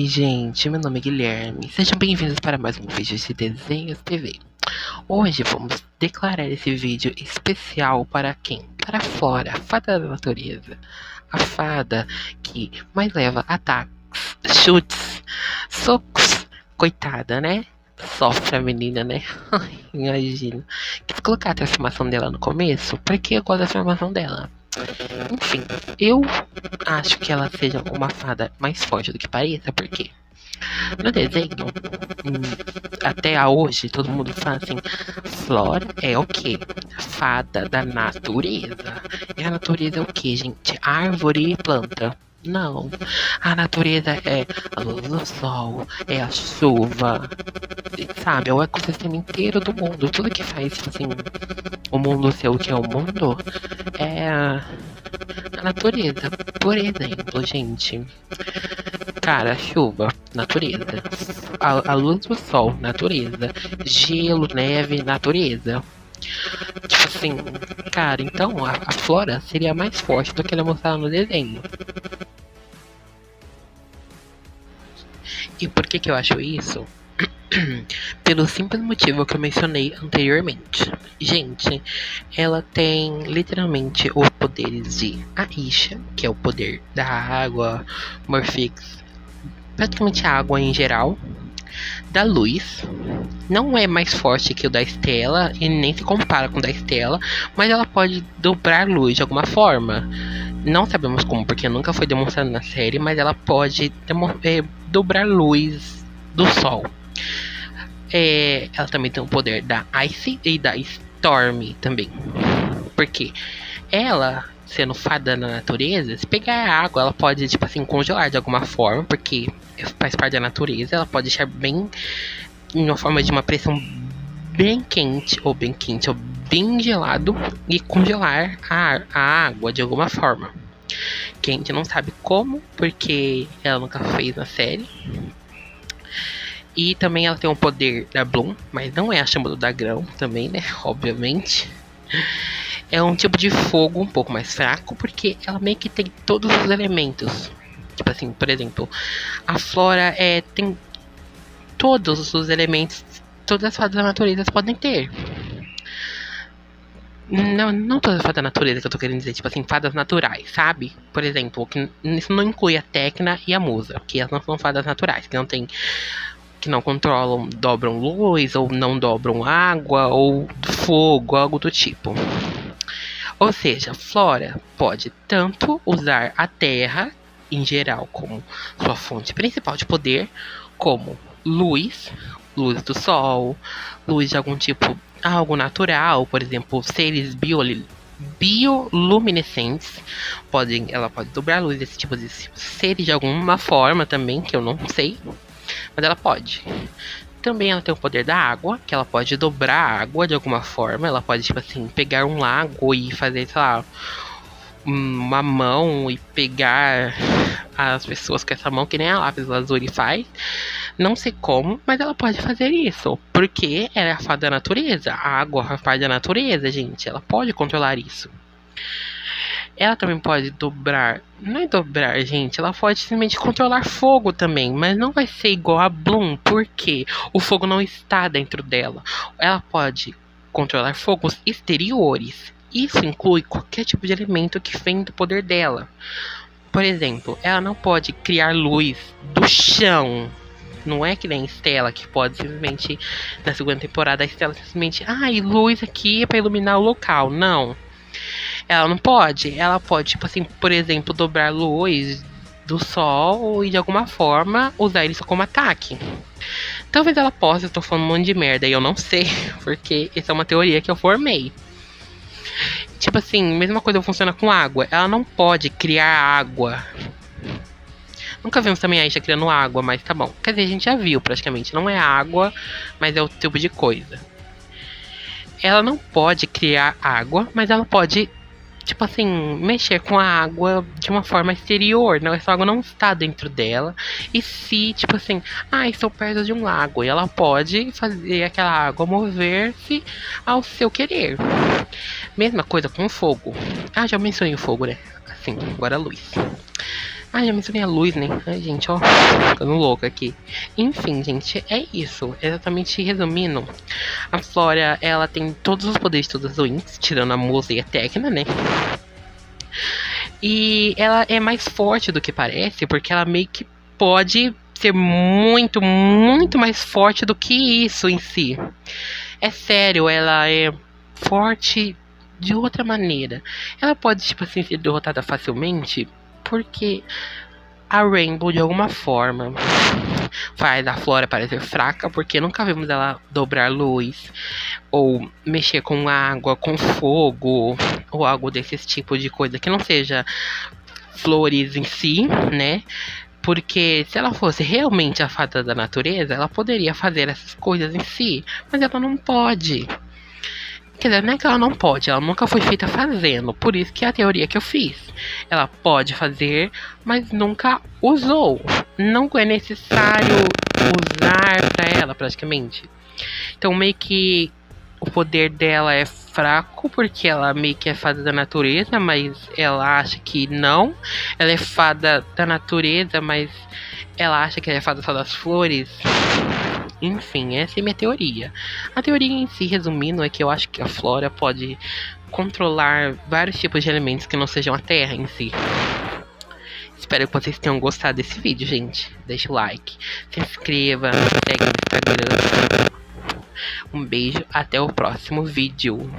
Oi, gente, meu nome é Guilherme. Sejam bem-vindos para mais um vídeo de Desenhos TV. Hoje vamos declarar esse vídeo especial para quem? Para a Flora, a fada da natureza. A fada que mais leva ataques, chutes, socos. Coitada, né? Sofre a menina, né? Imagina. Quis colocar a transformação dela no começo, porque eu gosto da transformação dela. Enfim, eu acho que ela seja uma fada mais forte do que pareça, porque no desenho, até hoje, todo mundo fala assim: Flora é o quê? Fada da natureza. E a natureza é o quê, gente? Árvore e planta. Não, a natureza é a luz do sol, é a chuva, sabe? É o ecossistema inteiro do mundo. Tudo que faz, tipo assim, o mundo ser o que é o mundo é a natureza. Por exemplo, gente, cara, chuva, natureza. A luz do sol, natureza. Gelo, neve, natureza. Tipo assim, cara, então a Flora seria mais forte do que ela mostrava no desenho. E por que que eu acho isso? Pelo simples motivo que eu mencionei anteriormente. Gente, ela tem literalmente os poderes de Aisha, que é o poder da água, Morphix, praticamente a água em geral, da luz. Não é mais forte que o da Estela e nem se compara com o da Estela, mas ela pode dobrar luz de alguma forma. Não sabemos como, porque nunca foi demonstrado na série, mas ela pode dobrar luz do sol. Ela também tem o poder da Ice e da Storm também. Porque ela, sendo fada da natureza, se pegar a água, ela pode, tipo assim, congelar de alguma forma, porque faz parte da natureza. Ela pode deixar bem em uma forma de uma pressão bem quente, ou bem gelado, e congelar a água de alguma forma. Que a gente não sabe como, porque ela nunca fez na série. E também ela tem o poder da Bloom, mas não é a chama do dragão também, né? Obviamente. É um tipo de fogo um pouco mais fraco, porque ela meio que tem todos os elementos. Tipo assim, por exemplo, a Flora tem todos os elementos, todas as fadas da natureza podem ter. Não todas as fadas da natureza que eu tô querendo dizer, tipo assim, fadas naturais, sabe? Por exemplo, isso não inclui a Tecna e a Musa, que elas não são fadas naturais, que não controlam, dobram luz, ou não dobram água, ou fogo, algo do tipo. Ou seja, Flora pode tanto usar a terra, em geral, como sua fonte principal de poder, como luz do sol, luz de algum tipo, algo natural, por exemplo, seres bioluminescentes. Ela pode dobrar a luz desse tipo de seres de alguma forma também, que eu não sei, mas ela pode. Também ela tem o poder da água, que ela pode dobrar a água de alguma forma. Ela pode, tipo assim, pegar um lago e fazer, sei lá, uma mão e pegar as pessoas com essa mão, que nem a Lápis Lazuli faz. Não sei como, mas ela pode fazer isso, porque ela é a fada da natureza. A água faz parte da natureza, gente. Ela pode controlar isso. Ela também pode dobrar. Não é dobrar, gente. Ela pode simplesmente controlar fogo também. Mas não vai ser igual a Bloom. Porque o fogo não está dentro dela. Ela pode controlar fogos exteriores. Isso inclui qualquer tipo de elemento que vem do poder dela. Por exemplo, ela não pode criar luz do chão. Não é que nem Estela, que pode simplesmente, na segunda temporada, a Estela simplesmente, luz aqui para iluminar o local. Não. Ela não pode. Ela pode, tipo assim, por exemplo, dobrar luz do sol e de alguma forma usar isso como ataque. Talvez ela possa, eu tô falando um monte de merda e eu não sei, porque essa é uma teoria que eu formei. Tipo assim, mesma coisa funciona com água. Ela não pode criar água. Nunca vimos também a Aisha criando água, mas tá bom. Quer dizer, a gente já viu praticamente. Não é água, mas é o tipo de coisa. Ela não pode criar água, mas ela pode, tipo assim, mexer com a água de uma forma exterior. Não, essa água não está dentro dela. E se, tipo assim, estou perto de um lago. E ela pode fazer aquela água mover-se ao seu querer. Mesma coisa com o fogo. Já mencionei o fogo, né? Assim, agora a luz. Ai, já mencionei a luz, né? Ai, gente, ó, ficando louca aqui. Enfim, gente, é isso. Exatamente resumindo, a Flora, ela tem todos os poderes de todas as Winx, tirando a Musa e a Tecna, né? E ela é mais forte do que parece, porque ela meio que pode ser muito, muito mais forte do que isso em si. É sério, ela é forte de outra maneira. Ela pode, tipo assim, ser derrotada facilmente, porque a Rainbow, de alguma forma, faz a Flora parecer fraca, porque nunca vimos ela dobrar luz, ou mexer com água, com fogo, ou algo desses tipos de coisa que não seja flores em si, né? Porque se ela fosse realmente a fada da natureza, ela poderia fazer essas coisas em si, mas ela não pode. Quer dizer, não é que ela não pode, ela nunca foi feita fazendo. Por isso que é a teoria que eu fiz. Ela pode fazer, mas nunca usou. Não é necessário usar pra ela, praticamente. Então, meio que o poder dela é fraco, porque ela meio que é fada da natureza, mas ela acha que não. Ela é fada da natureza, mas ela acha que ela é fada só das flores. Enfim, essa é a minha teoria. A teoria em si, resumindo, é que eu acho que a Flora pode controlar vários tipos de elementos que não sejam a Terra em si. Espero que vocês tenham gostado desse vídeo, gente. Deixa o like, se inscreva, segue no Instagram. Um beijo, até o próximo vídeo.